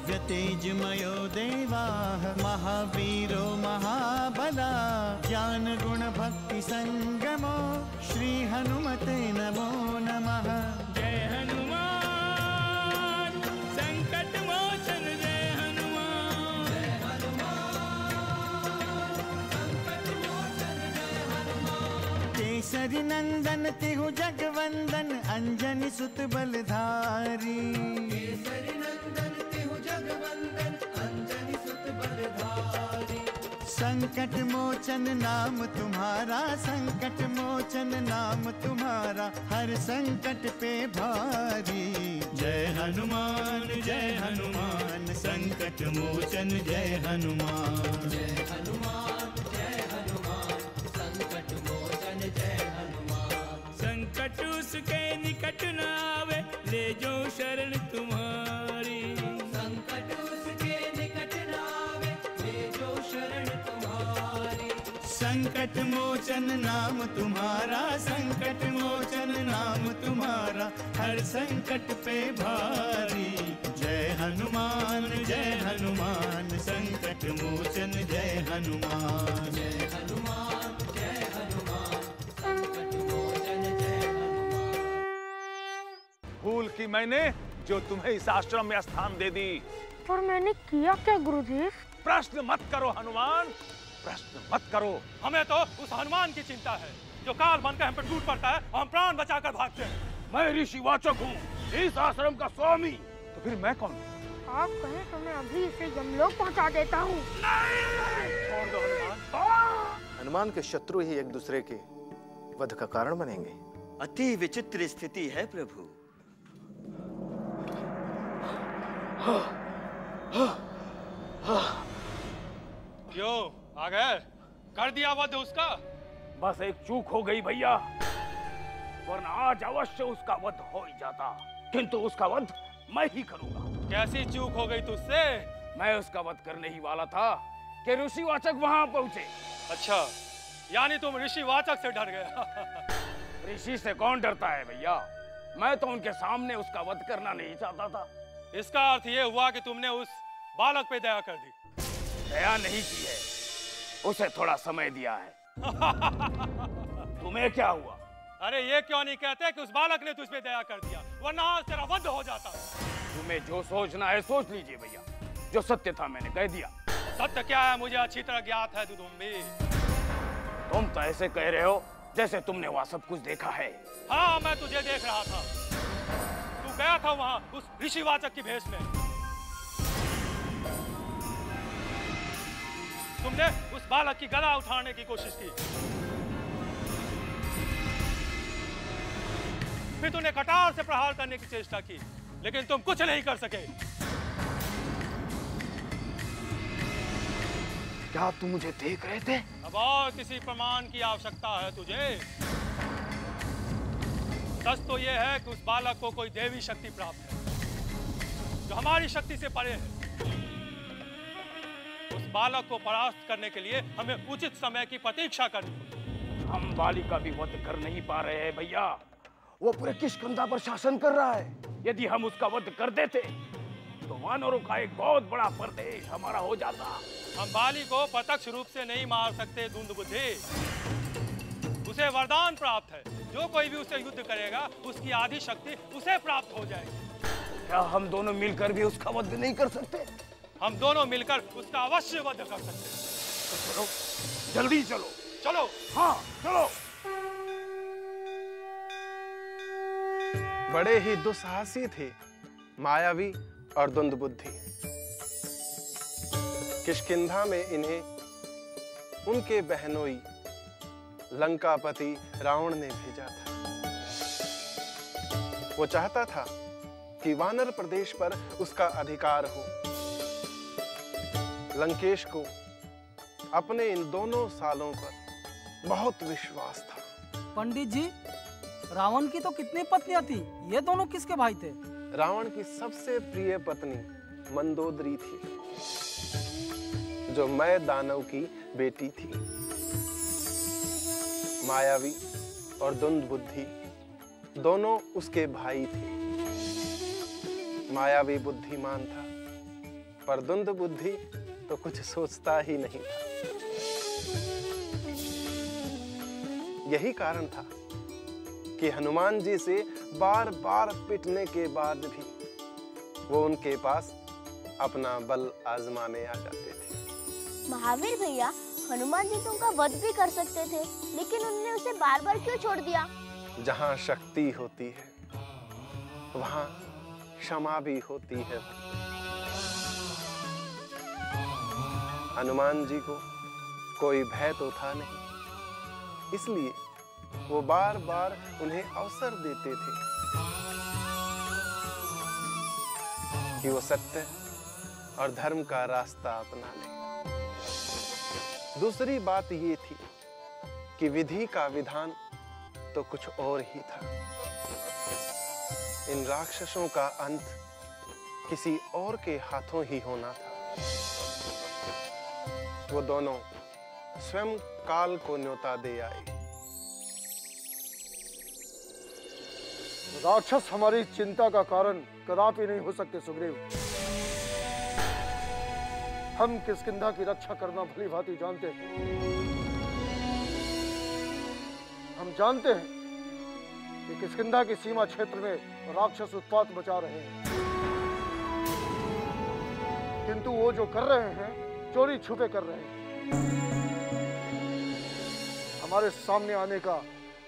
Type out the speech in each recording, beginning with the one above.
दिव्य तेजमयो देवाः महावीरो महाबला ज्ञान गुण भक्ति संगमो श्री हनुमते नमो नमः। जय हनुमान संकट मोचन जय हनुमान। जय हनुमान संकट मोचन जय हनुमान। केसरी नंदन तिहु जगवंदन अंजनी सुत बलधारी। केसरी नंदन तिहु जगवंदन अंजनी सुत बलधारी। संकट मोचन नाम तुम्हारा संकट मोचन नाम तुम्हारा हर संकट पे भारी। जय हनुमान संकट मोचन जय हनुमान। जय हनुमान संकट मोचन जय हनुमान। संकट उसके निकट न आवे ले जो शरण तुम्हारी। संकट उसके निकट न आवे ले जो शरण तुम्हारी। संकट मोचन नाम तुम्हारा संकट मोचन नाम तुम्हारा हर संकट पे भारी। जय हनुमान संकट मोचन जय हनुमान। जय हनुमान संकट मोचन जय हनुमान। भूल की मैंने जो तुम्हें इस आश्रम में स्थान दे दी। पर मैंने किया क्या गुरुदेव? प्रश्न मत करो हनुमान, प्रश्न मत करो। हमें तो उस हनुमान की चिंता है जो काल बनकर हम पर टूट पड़ता है और हम प्राण बचाकर भागते हैं। मैं ऋषि वाचक हूँ, इस आश्रम का स्वामी। तो फिर मैं कौन हूँ? आप कहें तो मैं अभी इसे यमलोक पहुंचा देता हूँ। छोड़ दो हनुमान। हनुमान के शत्रु ही एक दूसरे के वध का कारण बनेंगे। अति विचित्र स्थिति है प्रभु। क्यों आ गए? कर दिया वध उसका? बस एक चूक हो गई भैया, वरना आज अवश्य उसका वध हो ही जाता। किंतु उसका वध मैं ही करूंगा। कैसी चूक हो गई तुझसे? मैं उसका वध करने ही वाला था कि ऋषिवाचक वहां पहुंचे। अच्छा, यानी तुम ऋषिवाचक से डर गए। ऋषि से कौन डरता है भैया? मैं तो उनके सामने उसका वध करना नहीं चाहता था। इसका अर्थ ये हुआ कि तुमने उस बालक पे दया कर दी। दया नहीं की है, उसे थोड़ा समय दिया है। तुम्हें क्या हुआ? अरे ये क्यों नहीं कहते कि उस बालक ने तुझ पे दया कर दिया, वरना आज तेरा वध हो जाता। तुम्हें जो सोचना है सोच लीजिए भैया, जो सत्य था मैंने कह दिया। सत्य क्या है मुझे अच्छी तरह ज्ञात है दुदुम्बी। तुम तो ऐसे कह रहे हो जैसे तुमने वहाँ सब कुछ देखा है। हाँ, मैं तुझे देख रहा था। तू गया था वहाँ उस ऋषिवाचक की भेष में। तुमने उस बालक की गला उठाने की कोशिश की, फिर तूने कटार से प्रहार करने की चेष्टा की, लेकिन तुम कुछ नहीं कर सके। क्या तुम मुझे देख रहे थे? अब और किसी प्रमाण की आवश्यकता है तुझे? सच तो यह है कि उस बालक को कोई देवी शक्ति प्राप्त है जो हमारी शक्ति से परे है। उस बालक को परास्त करने के लिए हमें उचित समय की प्रतीक्षा करनी होगी। हम बालिका भी वध कर नहीं पा रहे हैं भैया, वो पूरे किष्किंधा पर शासन कर रहा है। यदि हम उसका वध कर देते तो वानरों का एक बहुत बड़ा प्रदेश हमारा हो जाता। हम बाली को प्रत्यक्ष रूप से नहीं मार सकते दुंदबुद्धि। उसे वरदान प्राप्त है, जो कोई भी उसे युद्ध करेगा उसकी आधी शक्ति उसे प्राप्त हो जाएगी। क्या हम दोनों मिलकर भी उसका वध नहीं कर सकते? हम दोनों मिलकर उसका अवश्य वध कर सकते हैं। तो चलो, जल्दी चलो। चलो। हाँ चलो। बड़े ही दुस्साहसी थे मायावी और द्वंद्वबुद्धि। किष्किंधा में इन्हें उनके बहनोई लंकापति रावण ने भेजा था। वो चाहता था कि वानर प्रदेश पर उसका अधिकार हो। लंकेश को अपने इन दोनों सालों पर बहुत विश्वास था। पंडित जी, रावण की तो कितनी पत्नियां थी? ये दोनों किसके भाई थे? रावण की सबसे प्रिय पत्नी मंदोदरी थी, जो मय दानव की बेटी थी। मायावी और द्वंद्वबुद्धि दोनों उसके भाई थे। मायावी बुद्धिमान था पर दुंद बुद्धि तो कुछ सोचता ही नहीं था। यही कारण था कि हनुमान जी से बार बार पिटने के बाद भी वो उनके पास अपना बल आजमाने आ जाते थे। महावीर भैया, हनुमान जी तो उनका वध भी कर सकते थे, लेकिन उन्होंने उसे बार बार क्यों छोड़ दिया? जहाँ शक्ति होती है वहाँ क्षमा भी होती है। हनुमान जी को कोई भय तो था नहीं, इसलिए वो बार बार उन्हें अवसर देते थे कि वो सत्य और धर्म का रास्ता अपना लें। दूसरी बात ये थी कि विधि का विधान तो कुछ और ही था। इन राक्षसों का अंत किसी और के हाथों ही होना था। वो दोनों स्वयं काल को न्योता दे आए। राक्षस हमारी चिंता का कारण कदापि नहीं हो सकते सुग्रीव। हम किष्किंधा की रक्षा करना भली भांति जानते हैं। हम जानते हैं कि किष्किंधा की सीमा क्षेत्र में राक्षस उत्पात मचा रहे हैं, किंतु वो जो कर रहे हैं चोरी छुपे कर रहे हैं। हमारे सामने आने का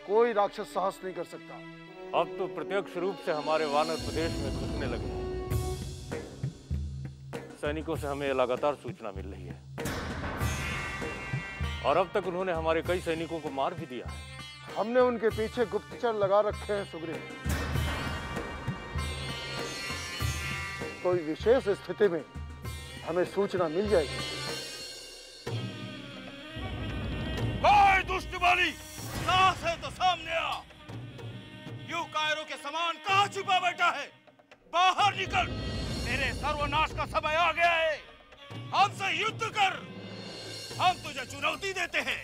कोई राक्षस साहस नहीं कर सकता। अब तो प्रत्यक्ष रूप से हमारे वानर प्रदेश में घुसने लगे हैं। सैनिकों से हमें लगातार सूचना मिल रही है और अब तक उन्होंने हमारे कई सैनिकों को मार भी दिया है। हमने उनके पीछे गुप्तचर लगा रखे हैं सुग्रीव। कोई विशेष स्थिति में हमें सूचना मिल जाएगी। दुष्ट बाली, साहस है तो सामने आ। यूं कायरों के समान कहां छुपा बैठा है? बाहर निकल, तेरे सर्वनाश का समय आ गया है। हमसे युद्ध कर, हम तुझे चुनौती देते हैं।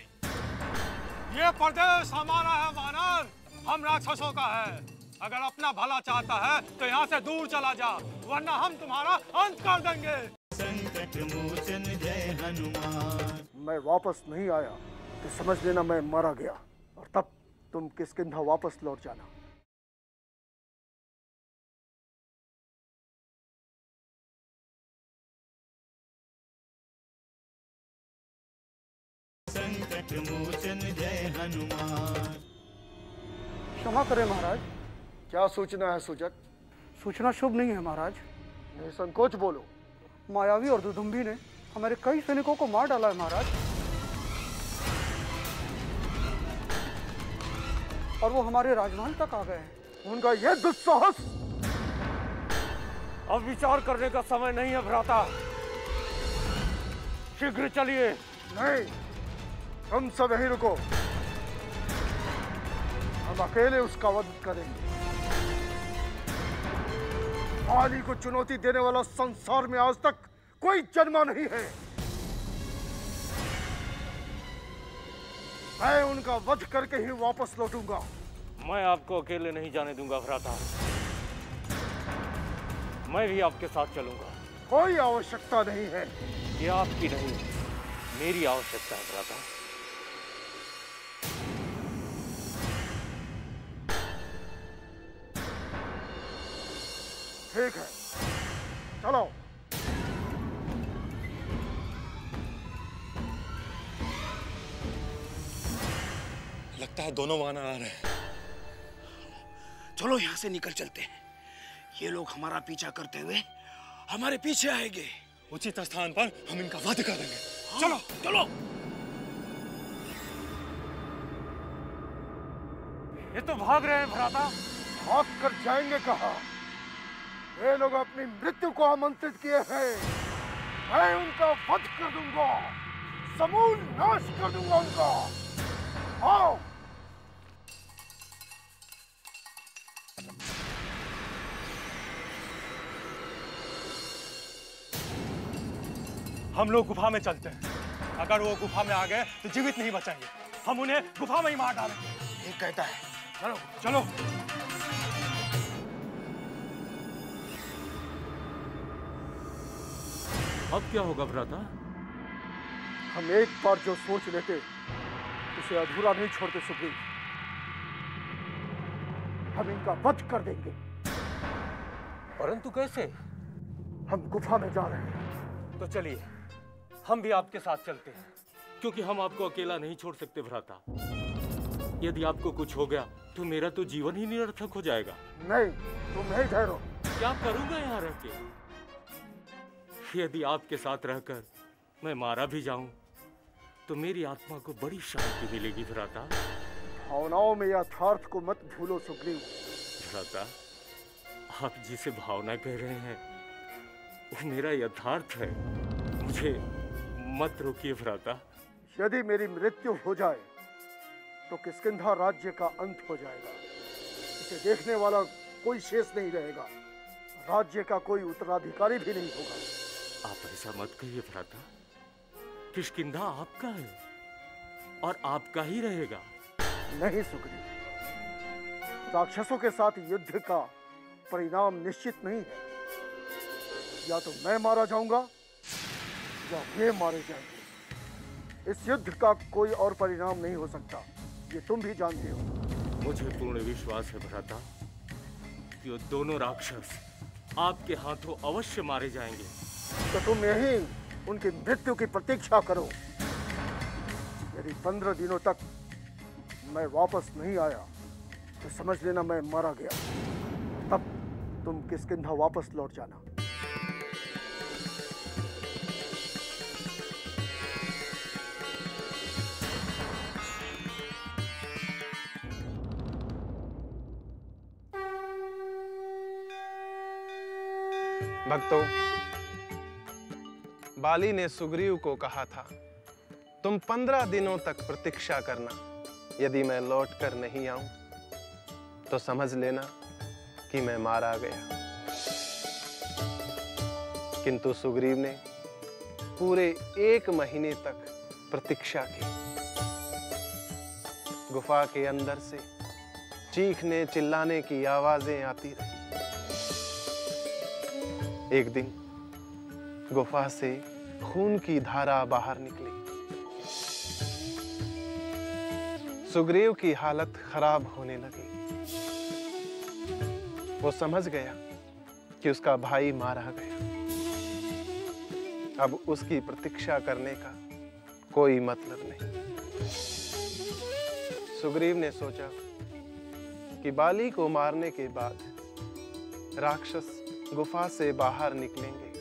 ये प्रदेश हमारा है वानर, हम राक्षसों का है। अगर अपना भला चाहता है तो यहाँ से दूर चला जा, वरना हम तुम्हारा अंत कर देंगे। संकट मोचन जय हनुमान। मैं वापस नहीं आया तो समझ लेना मैं मारा गया, और तब तुम किष्किंधा वापस लौट जाना। संकट मोचन जय हनुमान। क्षमा करें महाराज। क्या सूचना है सूचक? सूचना शुभ नहीं है महाराज। निसंकोच बोलो। मायावी और दुदुम्भी ने हमारे कई सैनिकों को मार डाला है महाराज, और वो हमारे राजमहल तक आ गए हैं। उनका यह दुस्साहस! अब विचार करने का समय नहीं है भ्राता, शीघ्र चलिए। नहीं, तुम सब यहीं रुको। हम अकेले उसका वध करेंगे। वाली को चुनौती देने वाला संसार में आज तक कोई जन्मा नहीं है। मैं उनका वध करके ही वापस लौटूंगा। मैं आपको अकेले नहीं जाने दूंगा भ्राता, मैं भी आपके साथ चलूंगा। कोई आवश्यकता नहीं है। ये आपकी नहीं, मेरी आवश्यकता है भ्राता। ठीक है, चलो। लगता है दोनों वानर आ रहे हैं। चलो यहाँ से निकल चलते हैं। ये लोग हमारा पीछा करते हुए हमारे पीछे आएंगे। उचित स्थान पर हम इनका वध कर देंगे। हाँ, चलो चलो। ये तो भाग रहे हैं भ्राता। भाग कर जाएंगे कहाँ? ये लोग अपनी मृत्यु को आमंत्रित किए हैं। मैं उनका वध कर दूंगा, समूल नाश कर दूंगा उनका। आओ। हम लोग गुफा में चलते हैं। अगर वो गुफा में आ गए तो जीवित नहीं बचेंगे। हम उन्हें गुफा में ही मार डालेंगे। ठीक कहता है, चलो चलो। अब क्या होगा भ्राता? हम एक बार जो सोच लेते उसे अधूरा नहीं छोड़ते सुग्रीव। हम इनका वध कर देंगे। परंतु कैसे? हम गुफा में जा रहे हैं। तो चलिए, हम भी आपके साथ चलते हैं, क्योंकि हम आपको अकेला नहीं छोड़ सकते भ्राता। यदि आपको कुछ हो गया तो मेरा तो जीवन ही निरर्थक हो जाएगा। नहीं, तुम यहीं ठहरो। क्या करूंगा यहाँ रह के? यदि आपके साथ रहकर मैं मारा भी जाऊं तो मेरी आत्मा को बड़ी शांति मिलेगी भ्राता। भावनाओं में यथार्थ को मत भूलो सुग्रीव। भ्राता, आप जिसे भावना कह रहे हैं वो मेरा यथार्थ है। मुझे मत रोकिए भ्राता। यदि मेरी मृत्यु हो जाए तो किष्किंधा राज्य का अंत हो जाएगा। इसे देखने वाला कोई शेष नहीं रहेगा। राज्य का कोई उत्तराधिकारी भी नहीं होगा। आप ऐसा मत कहिए भ्राता। किष्किंधा आपका है और आपका ही रहेगा। नहीं सुग्रीव, राक्षसों के साथ युद्ध का परिणाम निश्चित नहीं है। या तो मैं मारा जाऊंगा या वे मारे जाएंगे। इस युद्ध का कोई और परिणाम नहीं हो सकता, ये तुम भी जानते हो। मुझे पूर्ण विश्वास है भ्राता कि वो दोनों राक्षस आपके हाथों अवश्य मारे जाएंगे। तो तुम यहीं उनकी मृत्यु की प्रतीक्षा करो। यदि 15 दिनों तक मैं वापस नहीं आया तो समझ लेना मैं मारा गया। तब तुम किष्किंधा वापस लौट जाना। भक्तों, बाली ने सुग्रीव को कहा था, तुम 15 दिनों तक प्रतीक्षा करना। यदि मैं लौट कर नहीं आऊं तो समझ लेना कि मैं मारा गया। किंतु सुग्रीव ने पूरे 1 महीने तक प्रतीक्षा की। गुफा के अंदर से चीखने चिल्लाने की आवाजें आती रही। एक दिन गुफा से खून की धारा बाहर निकली। सुग्रीव की हालत खराब होने लगी। वो समझ गया कि उसका भाई मारा गया। अब उसकी प्रतीक्षा करने का कोई मतलब नहीं। सुग्रीव ने सोचा कि बाली को मारने के बाद राक्षस गुफा से बाहर निकलेंगे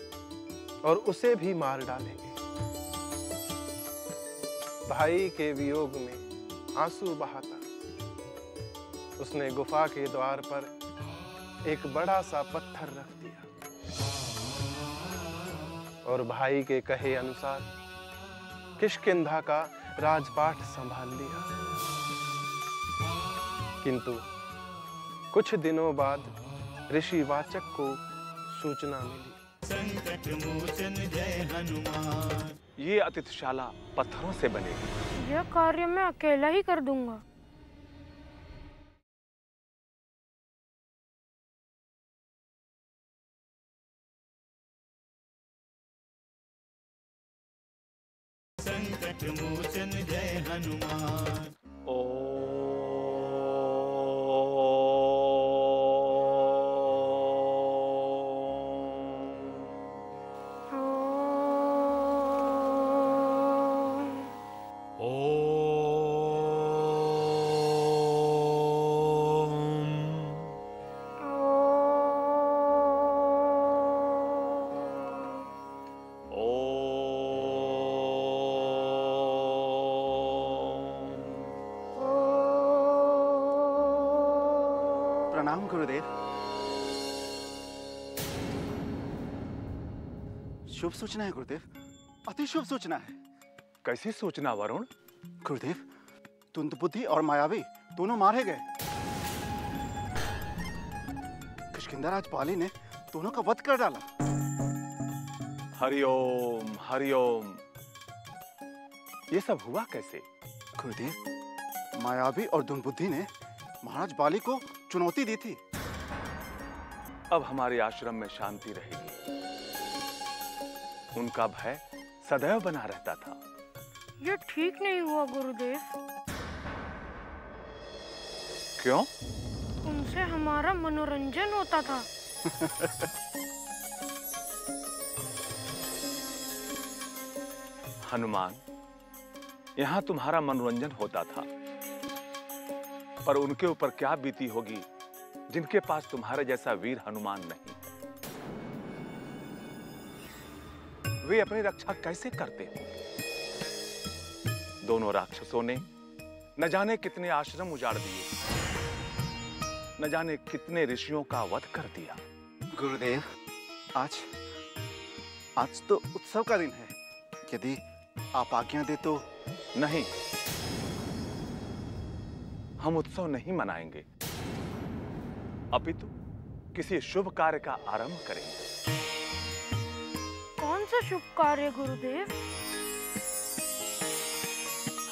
और उसे भी मार डालेंगे। भाई के वियोग में आंसू बहाता उसने गुफा के द्वार पर एक बड़ा सा पत्थर रख दिया और भाई के कहे अनुसार किष्किंधा का राजपाट संभाल लिया। किंतु कुछ दिनों बाद ऋषि वाचक को सूचना मिली। संकट मोचन जय हनुमान। ये अतिथिशाला पत्थरों से बनेगी। यह कार्य मैं अकेला ही कर दूंगा। संकट मोचन जय हनुमान। प्रणाम गुरुदेव। शुभ सूचना है गुरुदेव, अति शुभ सूचना है। कैसी सूचना वरुण? गुरुदेव, तुंदबुद्धि और मायावी दोनों मारे गए। किष्किंधा राज बाली ने दोनों का वध कर डाला। हरिओम हरिओम। ये सब हुआ कैसे? गुरुदेव, मायावी और दुंदबुद्धि ने महाराज बाली को चुनौती दी थी। अब हमारे आश्रम में शांति रहेगी। उनका भय सदैव बना रहता था। ये ठीक नहीं हुआ गुरुदेव। क्यों? उनसे हमारा मनोरंजन होता था। हनुमान, यहाँ तुम्हारा मनोरंजन होता था, पर उनके ऊपर क्या बीती होगी जिनके पास तुम्हारे जैसा वीर हनुमान नहीं है। वे अपनी रक्षा कैसे करते होंगे? दोनों राक्षसों ने न जाने कितने आश्रम उजाड़ दिए, न जाने कितने ऋषियों का वध कर दिया। गुरुदेव, आज तो उत्सव का दिन है। यदि आप आज्ञा दे तो। नहीं, हम उत्सव नहीं मनाएंगे, अपितु किसी शुभ कार्य का आरंभ करेंगे। कौन सा शुभ कार्य गुरुदेव?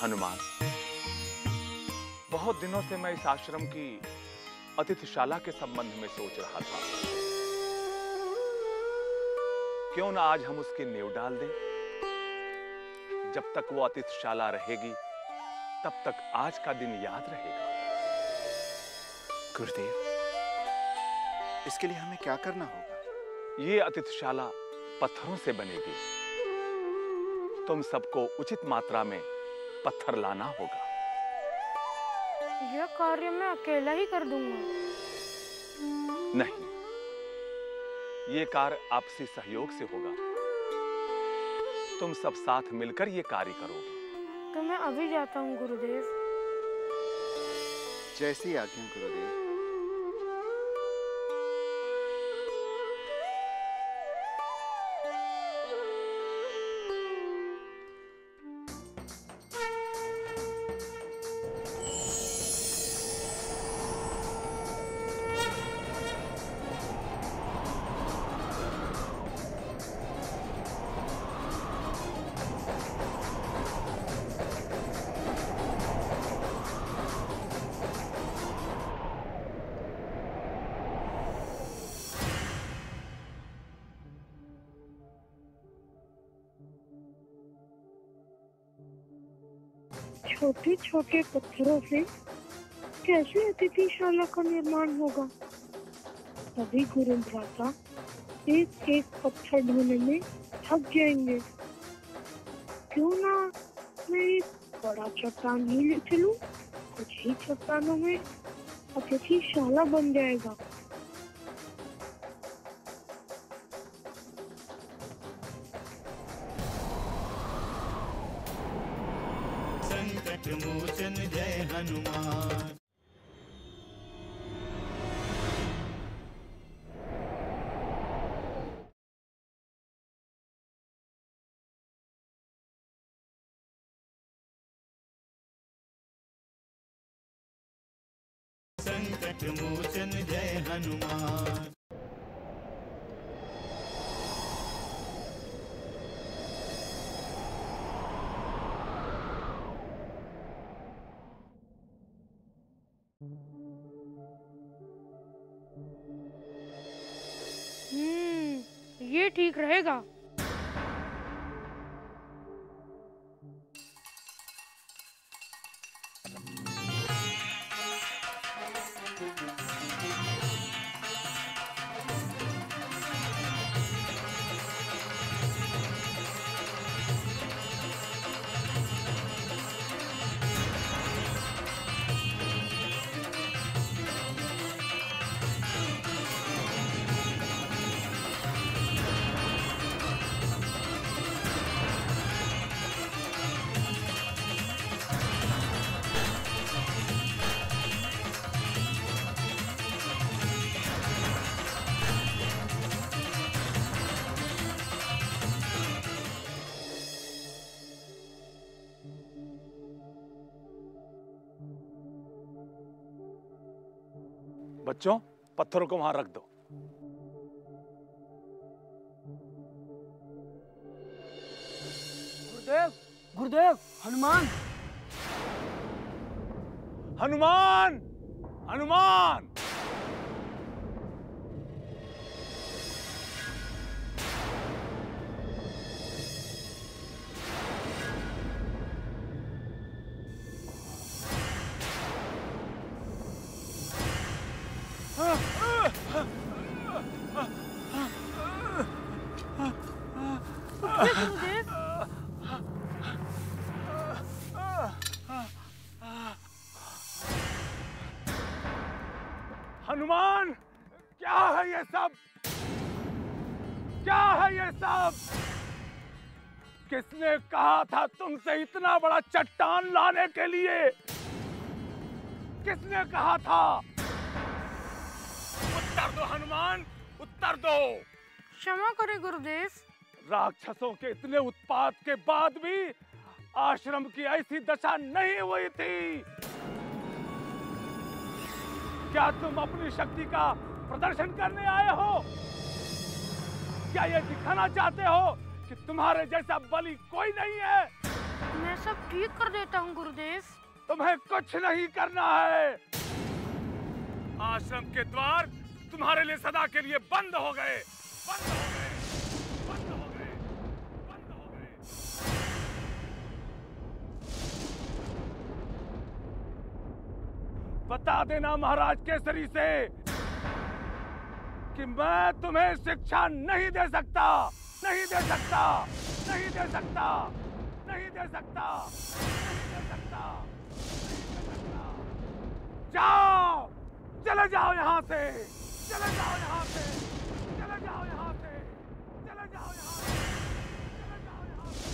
हनुमान, बहुत दिनों से मैं इस आश्रम की अतिथिशाला के संबंध में सोच रहा था। क्यों ना आज हम उसकी नींव डाल दें? जब तक वो अतिथिशाला रहेगी, तब तक आज का दिन याद रहेगा। गुरुदेव, इसके लिए हमें क्या करना होगा? ये अतिथिशाला पत्थरों से बनेगी। तुम सबको उचित मात्रा में पत्थर लाना होगा। यह कार्य मैं अकेला ही कर दूंगा। नहीं, ये कार्य आपसी सहयोग से होगा। तुम सब साथ मिलकर ये कार्य करोगे। तो मैं अभी जाता हूँ गुरुदेव। जैसी आज्ञा गुरुदेव। छोटे छोटे पत्थरों से कैसे अतिथिशाला का निर्माण होगा? तभी गुरु भ्राता एक एक पत्थर ढोने में थक जाएंगे। क्यों ना मैं एक बड़ा चट्टान ही ले चलूं? कुछ ही चट्टानों में अतिथिशाला बन जाएगा। संकट मोचन जय हनुमान। संकट मोचन जय हनुमान। ये ठीक रहेगा। बच्चों, पत्थरों को वहां रख दो। गुरुदेव, गुरुदेव, हनुमान, हनुमान, हनुमान! रुकिए गुरुदेव। हनुमान, क्या है ये सब? क्या है ये सब? किसने कहा था तुमसे इतना बड़ा चट्टान लाने के लिए? किसने कहा था? उत्तर दो हनुमान, उत्तर दो। क्षमा करें गुरुदेव। राक्षसों के इतने उत्पात के बाद भी आश्रम की ऐसी दशा नहीं हुई थी। क्या तुम अपनी शक्ति का प्रदर्शन करने आए हो? क्या ये दिखाना चाहते हो कि तुम्हारे जैसा बलि कोई नहीं है? मैं सब ठीक कर देता हूँ गुरुदेव। तुम्हें कुछ नहीं करना है। आश्रम के द्वार तुम्हारे लिए सदा के लिए बंद हो गए, बंद हो गए, बंद हो गए, बंद हो गए। बता देना महाराज केसरी से कि मैं तुम्हें शिक्षा नहीं दे सकता, नहीं दे सकता, नहीं दे सकता, नहीं दे सकता, नहीं दे सकता, नहीं दे सकता। जाओ, चले जाओ यहाँ से, चले जाओ यहाँ से, चले जाओ यहाँ से, चले जाओ यहाँ से, चले जाओ यहाँ से।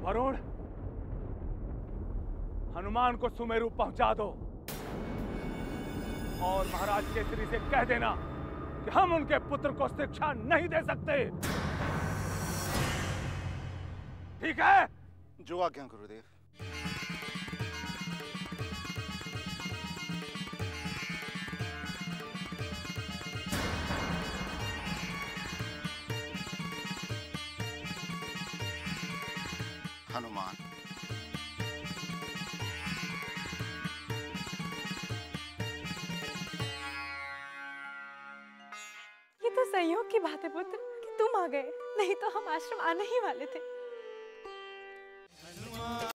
वरुण, हनुमान को सुमेरु पहुंचा दो और महाराज केसरी से कह देना कि हम उनके पुत्र को शिक्षा नहीं दे सकते। ठीक है? जो आज्ञा गुरुदेव। हनुमान, ये तो संयोग की बात है पुत्र कि तुम आ गए, नहीं तो हम आश्रम आने ही वाले थे।